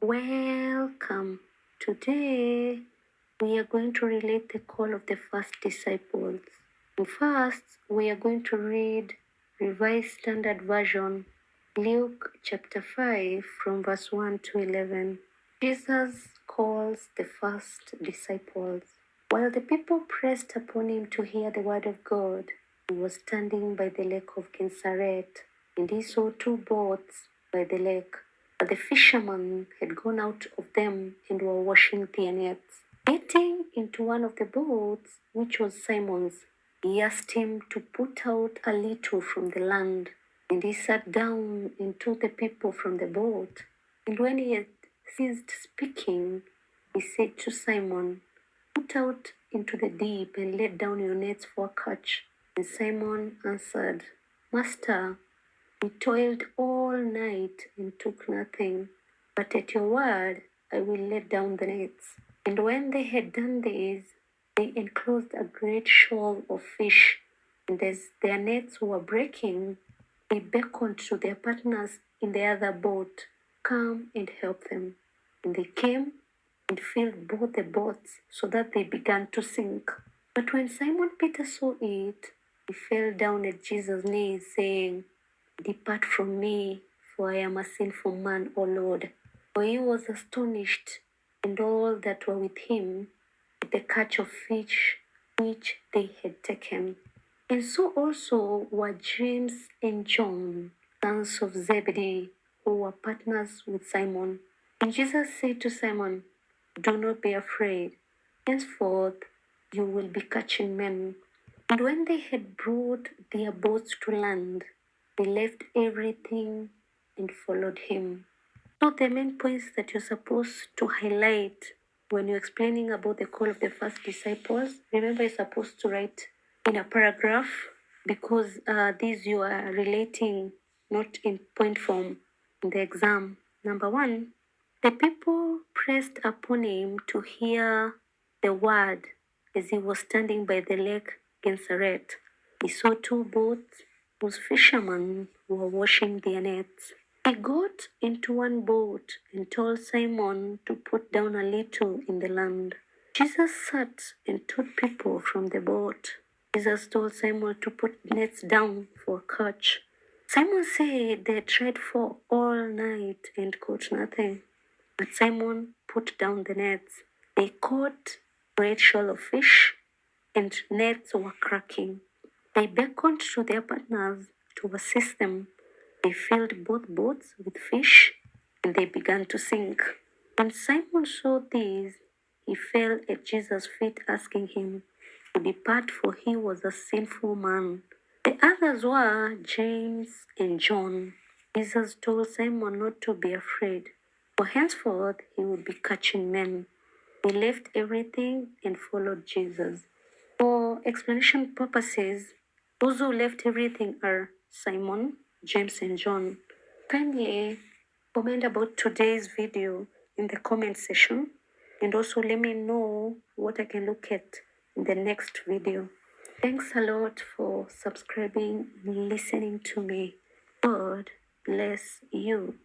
Welcome. Today we are going to relate the call of the first disciples. And first, we are going to read Revised Standard Version, Luke chapter 5 from verse 1 to 11. Jesus calls the first disciples. While the people pressed upon him to hear the word of God, he was standing by the lake of Gennesaret, and he saw two boats by the lake. But the fishermen had gone out of them and were washing their nets. Getting into one of the boats, which was Simon's, he asked him to put out a little from the land. And he sat down and took the people from the boat. And when he had ceased speaking, he said to Simon, "Put out into the deep and let down your nets for a catch." And Simon answered, "Master, we toiled all night and took nothing, but at your word I will let down the nets." And when they had done this, they enclosed a great shoal of fish, and as their nets were breaking, they beckoned to their partners in the other boat, "Come and help them." And they came and filled both the boats so that they began to sink. But when Simon Peter saw it, he fell down at Jesus' knees, saying, "Depart from me, for I am a sinful man, O Lord." For he was astonished, and all that were with him, at the catch of fish which they had taken. And so also were James and John, sons of Zebedee, who were partners with Simon. And Jesus said to Simon, "Do not be afraid. Henceforth you will be catching men." And when they had brought their boats to land, they left everything and followed him. So the main points that you're supposed to highlight when you're explaining about the call of the first disciples, remember you're supposed to write in a paragraph because these you are relating, not in point form in the exam. Number one, the people pressed upon him to hear the word as he was standing by the lake Gennesaret. He saw two boats whose fishermen were washing their nets. He got into one boat and told Simon to put down a little in the land. Jesus sat and taught people from the boat. Jesus told Simon to put nets down for a catch. Simon said they tried for all night and caught nothing. But Simon put down the nets. They caught a great shoal of fish, and nets were cracking. They beckoned to their partners to assist them. They filled both boats with fish, and they began to sink. When Simon saw this, he fell at Jesus' feet, asking him to depart, for he was a sinful man. The others were James and John. Jesus told Simon not to be afraid, for henceforth he would be catching men. They left everything and followed Jesus. For explanation purposes, those who left everything are Simon, James, and John. Kindly comment about today's video in the comment section, and also let me know what I can look at in the next video. Thanks a lot for subscribing and listening to me. God bless you.